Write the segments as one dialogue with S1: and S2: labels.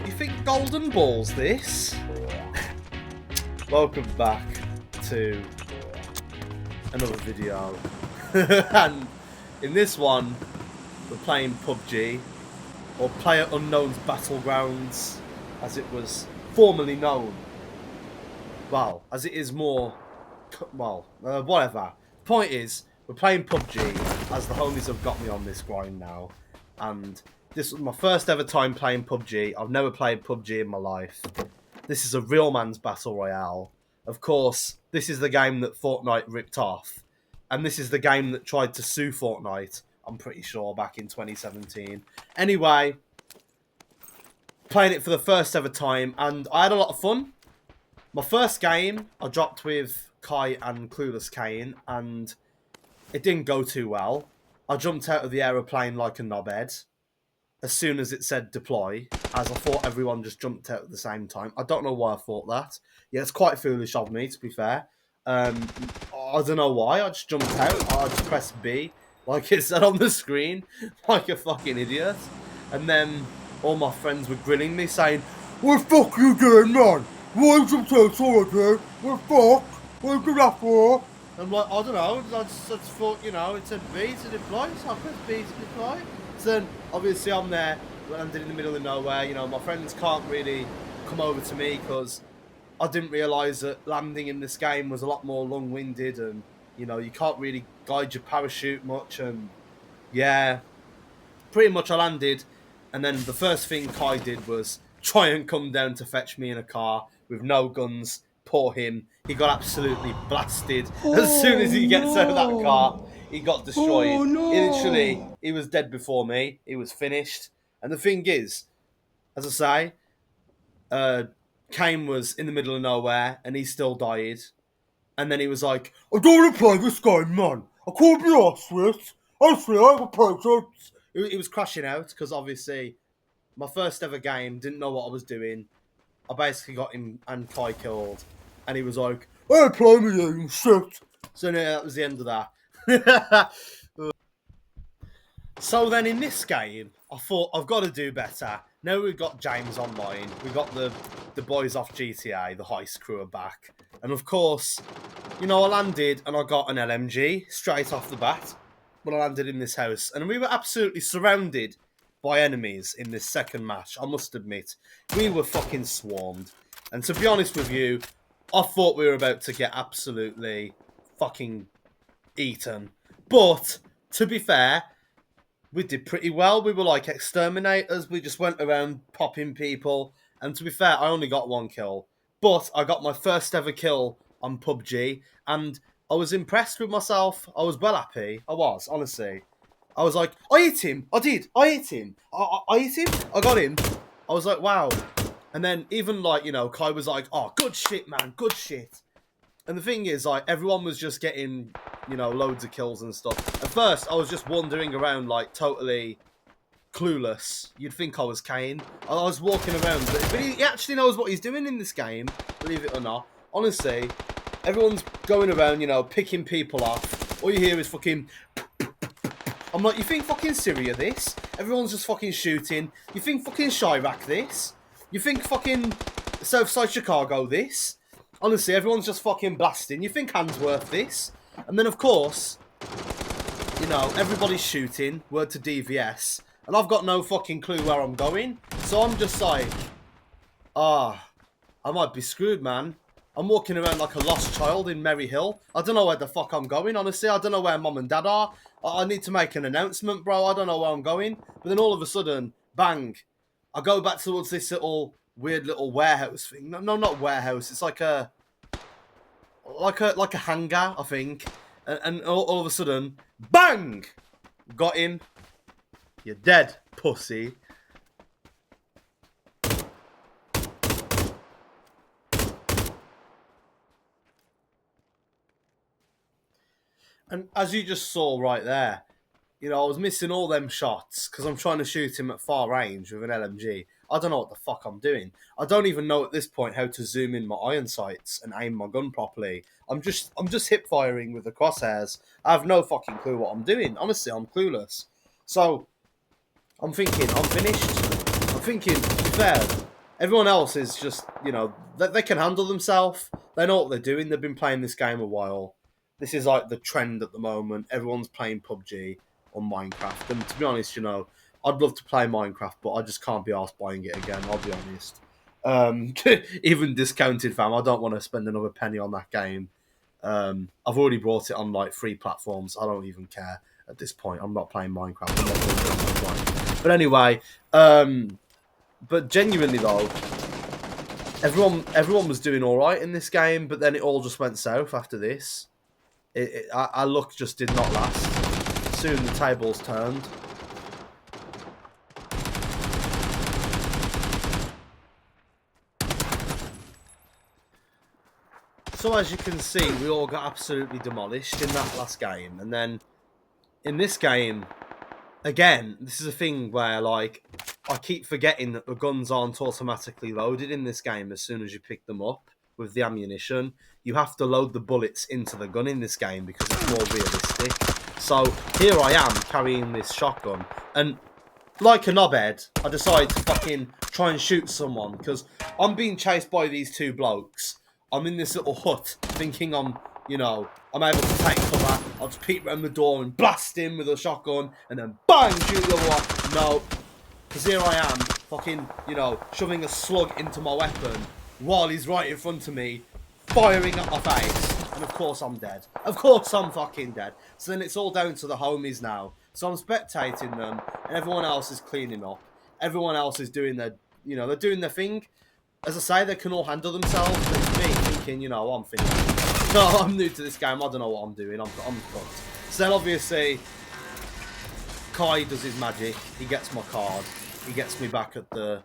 S1: You think golden balls this? Welcome back to another video. And in this one, we're playing PUBG, or Player Unknown's Battlegrounds, as it was formerly known. Well, as it is more, whatever. Point is, we're playing PUBG, as the homies have got me on this grind now, and this was my first ever time playing PUBG. I've never played PUBG in my life. This is a real man's battle royale. Of course, this is the game that Fortnite ripped off, and this is the game that tried to sue Fortnite, I'm pretty sure, back in 2017. Anyway, playing it for the first ever time, and I had a lot of fun. My first game, I dropped with Kai and Clueless Kane, and it didn't go too well. I jumped out of the aeroplane like a knobhead as soon as it said deploy, as I thought everyone just jumped out at the same time. I don't know why I thought that. Yeah, it's quite foolish of me, to be fair. I don't know why. I just jumped out. I just pressed B, like it said on the screen, like a fucking idiot. And then all my friends were grilling me, saying, "What the fuck are you doing, man? Why you jumped out already? What the fuck? What are you doing that for?" I'm like, I don't know. I just thought, you know, it said B to deploy, so I pressed B to deploy. So then, obviously, I'm there, landed in the middle of nowhere. You know, my friends can't really come over to me because I didn't realise that landing in this game was a lot more long-winded, and you know, you can't really guide your parachute much. And yeah, pretty much I landed, and then the first thing Kai did was try and come down to fetch me in a car with no guns. Poor him. He got absolutely blasted. As soon as he gets out of that car, he got destroyed.
S2: Oh, no.
S1: Literally, he was dead before me. He was finished. And the thing is, as I say, Kane was in the middle of nowhere, and he still died. And then he was like, "I don't want to play this game, man. I can't be arsed with it. Honestly, I have a problem." He was crashing out, because obviously, my first ever game, didn't know what I was doing. I basically got him and Kai killed. And he was like, "I ain't playing with you, you shit." So yeah, that was the end of that. So then in this game, I thought, I've got to do better. Now we've got James online. We've got the boys off GTA, the heist crew are back. And of course, you know, I landed and I got an LMG straight off the bat. When I landed in this house. And we were absolutely surrounded by enemies in this second match, I must admit. We were fucking swarmed. And to be honest with you, I thought we were about to get absolutely fucking eaten. But, to be fair, we did pretty well. We were like exterminators. We just went around popping people. And to be fair, I only got one kill. But I got my first ever kill on PUBG. And I was impressed with myself. I was well happy. I was, honestly. I was like, I hit him. I did. I hit him. I hit him. I got him. I was like, wow. And then even like, you know, Kai was like, "Oh, good shit, man. Good shit." And the thing is, like, everyone was just getting, you know, loads of kills and stuff. At first, I was just wandering around, like, totally clueless. You'd think I was Kane. I was walking around, but he actually knows what he's doing in this game, believe it or not. Honestly, everyone's going around, you know, picking people off. All you hear is fucking... I'm like, you think fucking Syria this? Everyone's just fucking shooting. You think fucking Chirac this? You think fucking Southside Chicago this? Honestly, everyone's just fucking blasting. You think Handsworth this? And then, of course, you know, everybody's shooting. Word to DVS. And I've got no fucking clue where I'm going. So I'm just like, I might be screwed, man. I'm walking around like a lost child in Merry Hill. I don't know where the fuck I'm going, honestly. I don't know where mom and dad are. I need to make an announcement, bro. I don't know where I'm going. But then all of a sudden, bang. I go back towards this little weird little warehouse thing. No, not warehouse. It's like a hangar, I think. And all of a sudden, bang! Got him. You're dead, pussy. And as you just saw right there, you know, I was missing all them shots because I'm trying to shoot him at far range with an LMG. I don't know what the fuck I'm doing. I don't even know at this point how to zoom in my iron sights and aim my gun properly. I'm just hip firing with the crosshairs. I have no fucking clue what I'm doing. Honestly, I'm clueless. So I'm thinking, I'm finished. I'm thinking, to be fair, Everyone else is just, you know, they can handle themselves. They know what they're doing. They've been playing this game a while. This is like the trend at the moment. Everyone's playing PUBG or Minecraft. And to be honest, you know, I'd love to play Minecraft, but I just can't be asked buying it again. I'll be honest. Even discounted, fam. I don't want to spend another penny on that game. I've already bought it on like free platforms. I don't even care at this point. I'm not playing Minecraft. I'm not doing it on Minecraft. But anyway, but genuinely though, everyone was doing all right in this game, but then it all just went south after this. Our luck just did not last. Soon the tables turned. So as you can see, we all got absolutely demolished in that last game, and then in this game, again, this is a thing where like I keep forgetting that the guns aren't automatically loaded in this game as soon as you pick them up with the ammunition. You have to load the bullets into the gun in this game because it's more realistic. So here I am carrying this shotgun, and like a knobhead, I decide to fucking try and shoot someone because I'm being chased by these two blokes. I'm in this little hut thinking I'm able to take cover. I'll just peek around the door and blast him with a shotgun and then bang, shoot the other one. No, because here I am, fucking, shoving a slug into my weapon while he's right in front of me, firing at my face. And of course I'm dead. Of course I'm fucking dead. So then it's all down to the homies now. So I'm spectating them, and everyone else is cleaning up. Everyone else is doing they're doing their thing. As I say, they can all handle themselves. But it's me thinking, I'm finished. No, I'm new to this game. I don't know what I'm doing. I'm fucked. So then obviously, Kai does his magic. He gets my card. He gets me back at the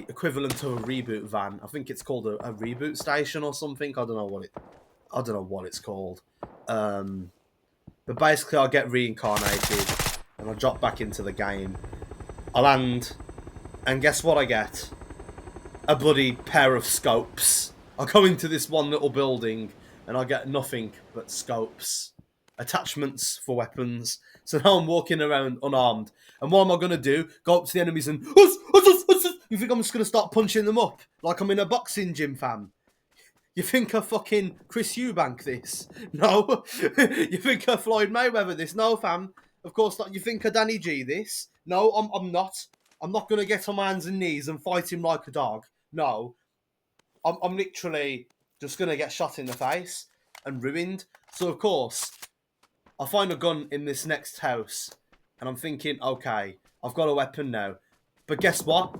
S1: equivalent of a reboot van. I think it's called a reboot station or something. I don't know what it's called. But basically, I get reincarnated and I drop back into the game. I land, and guess what I get? A bloody pair of scopes. I go into this one little building and I get nothing but scopes. Attachments for weapons. So now I'm walking around unarmed. And what am I going to do? Go up to the enemies and... You think I'm just going to start punching them up? Like I'm in a boxing gym, fam? You think I fucking Chris Eubank this? No. You think I Floyd Mayweather this? No, fam. Of course not. You think I Danny G this? No, I'm not. I'm not going to get on my hands and knees and fight him like a dog. No. I'm literally just going to get shot in the face and ruined. So, of course, I find a gun in this next house and I'm thinking, okay, I've got a weapon now. But guess what?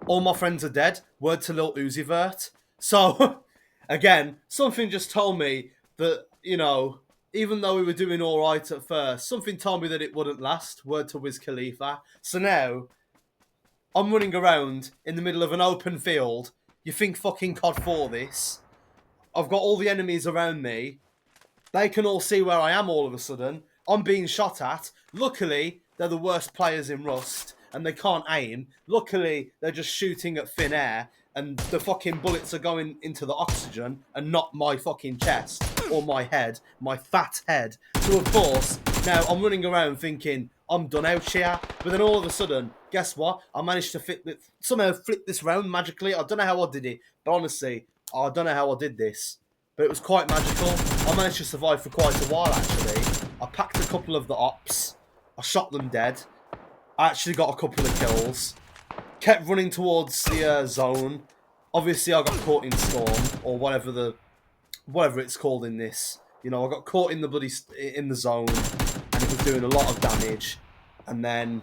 S1: All my friends are dead. Word to Lil Uzi Vert. So, again, something just told me that, even though we were doing all right at first, something told me that it wouldn't last. Word to Wiz Khalifa. So now, I'm running around in the middle of an open field. You think fucking COD 4 this? I've got all the enemies around me. They can all see where I am all of a sudden. I'm being shot at. Luckily, they're the worst players in Rust, and they can't aim. Luckily, they're just shooting at thin air, and the fucking bullets are going into the oxygen and not my fucking chest or my head, my fat head. So, of course, now I'm running around thinking, I'm done out here. But then all of a sudden, guess what? I managed to somehow flip this round magically. I don't know how I did it, but honestly, I don't know how I did this. But it was quite magical. I managed to survive for quite a while, actually. I packed a couple of the ops. I shot them dead. I actually got a couple of kills. Kept running towards the zone. Obviously, I got caught in Storm, or whatever it's called in this. I got caught in the zone, and it was doing a lot of damage. And then,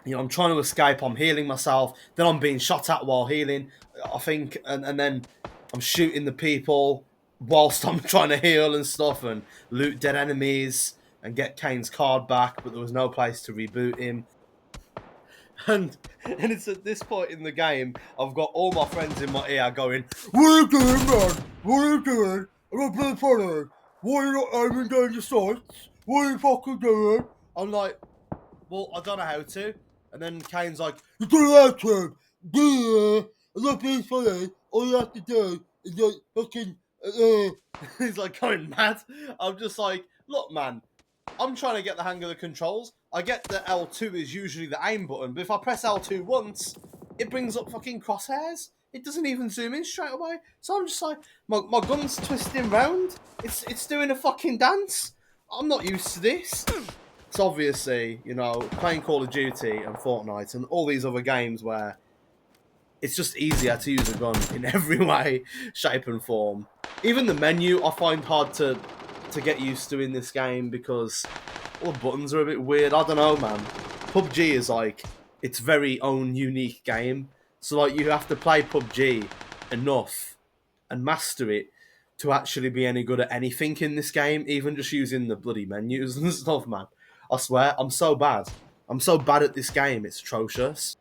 S1: I'm trying to escape. I'm healing myself. Then I'm being shot at while healing, I think. And then I'm shooting the people whilst I'm trying to heal and stuff and loot dead enemies and get Kane's card back, but there was no place to reboot him. And it's at this point in the game, I've got all my friends in my ear going, "What are you doing, man? What are you doing? I'm not being funny. Why are you not aiming down the sights? What are you fucking doing?" I'm like, well, I don't know how to. And then Kane's like, "You don't know how to. Yeah, I'm not being funny. All you have to do is like fucking..." He's like going mad. I'm just like, look, man, I'm trying to get the hang of the controls. I get that L2 is usually the aim button, but if I press L2 once, it brings up fucking crosshairs. It doesn't even zoom in straight away. So I'm just like, my gun's twisting round. It's doing a fucking dance. I'm not used to this. It's obviously, you know, playing Call of Duty and Fortnite and all these other games where it's just easier to use a gun in every way, shape and form. Even the menu I find hard to get used to in this game because all the buttons are a bit weird. I don't know, man. PUBG is like its very own unique game. So like you have to play PUBG enough and master it to actually be any good at anything in this game, even just using the bloody menus and stuff, man. I swear, I'm so bad. I'm so bad at this game, it's atrocious.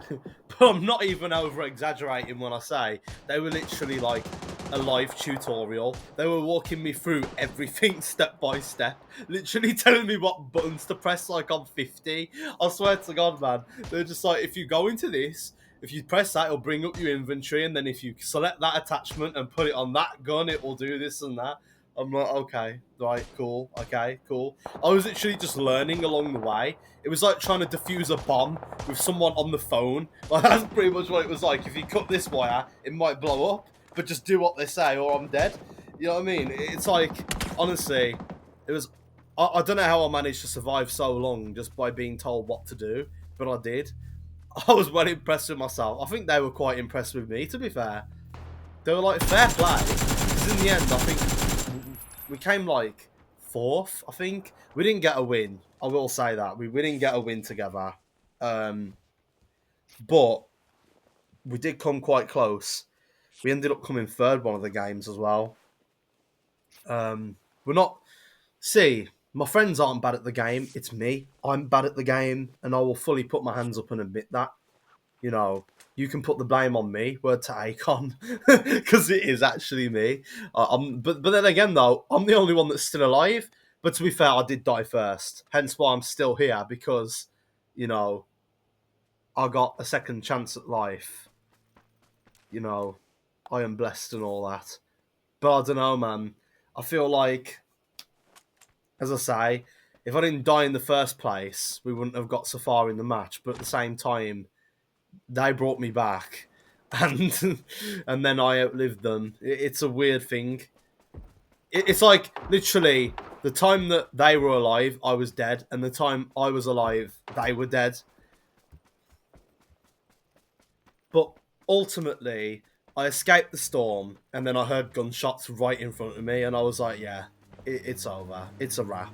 S1: But I'm not even over exaggerating when I say they were literally like a live tutorial. They were walking me through everything step by step, literally telling me what buttons to press like I'm 50. I swear to God, man. They're just like, if you go into this, if you press that, it'll bring up your inventory, and then if you select that attachment and put it on that gun, it will do this and that. I'm like, okay, right, cool, okay, cool. I was literally just learning along the way. It was like trying to defuse a bomb with someone on the phone. Like, that's pretty much what it was like. If you cut this wire, it might blow up, but just do what they say or I'm dead. You know what I mean? It's like, honestly, it was... I don't know how I managed to survive so long just by being told what to do, but I did. I was well impressed with myself. I think they were quite impressed with me, to be fair. They were like, fair play. Because in the end, I think we came like 4th, I think. We didn't get a win. I will say that. We didn't get a win together. But we did come quite close. We ended up coming 3rd one of the games as well. We're not... See, my friends aren't bad at the game. It's me. I'm bad at the game. And I will fully put my hands up and admit that. You know, you can put the blame on me, word to Akon, because it is actually me. But then again, though, I'm the only one that's still alive. But to be fair, I did die first. Hence why I'm still here, because, you know, I got a second chance at life. You know, I am blessed and all that. But I don't know, man. I feel like, as I say, if I didn't die in the first place, we wouldn't have got so far in the match. But at the same time, they brought me back, and and then I outlived them. It's a weird thing. It's like, literally, the time that they were alive, I was dead, and the time I was alive, they were dead. But ultimately, I escaped the storm, and then I heard gunshots right in front of me, and I was like, yeah, it's over. It's a wrap.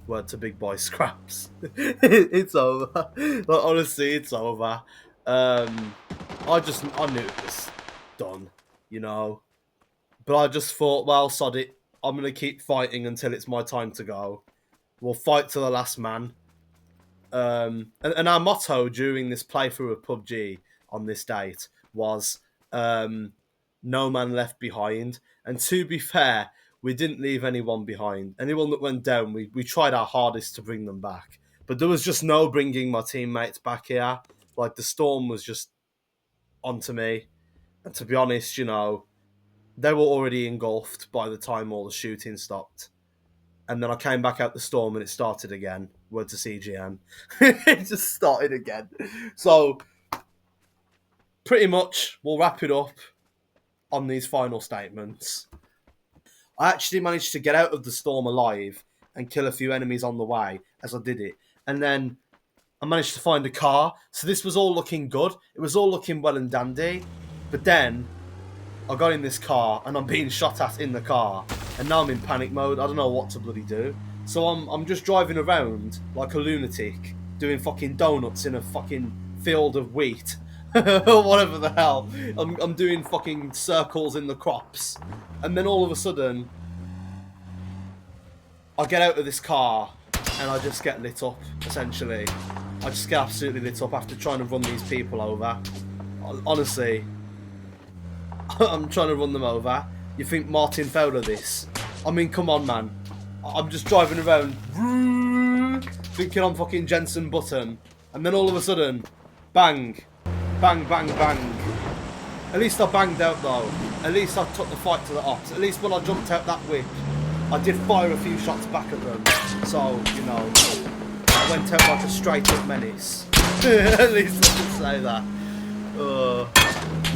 S1: Word to big boy Scraps. It's over. Like, honestly, it's over. I knew it was done, you know. But I just thought, well, sod it. I'm going to keep fighting until it's my time to go. We'll fight to the last man. And our motto during this playthrough of PUBG on this date was no man left behind. And to be fair, we didn't leave anyone behind. Anyone that went down, we tried our hardest to bring them back. But there was just no bringing my teammates back here. Like, the storm was just onto me. And to be honest, you know, they were already engulfed by the time all the shooting stopped. And then I came back out the storm and it started again. Word to CGM. It just started again. So, pretty much, we'll wrap it up on these final statements. I actually managed to get out of the storm alive and kill a few enemies on the way as I did it. And then I managed to find a car. So this was all looking good. It was all looking well and dandy. But then I got in this car and I'm being shot at in the car. And now I'm in panic mode. I don't know what to bloody do. So I'm just driving around like a lunatic, doing fucking donuts in a fucking field of wheat. Or whatever the hell. I'm doing fucking circles in the crops. And then all of a sudden, I get out of this car and I just get lit up, essentially. I just get absolutely lit up after trying to run these people over. Honestly, I'm trying to run them over. You think Martin Fowler this? I mean, come on, man. I'm just driving around, thinking I'm fucking Jensen Button. And then all of a sudden, bang. Bang, bang, bang. At least I banged out, though. At least I took the fight to the ops. At least when I jumped out that whip, I did fire a few shots back at them. So, you know, I went out like a straight-up menace. At least I can say that. Oh.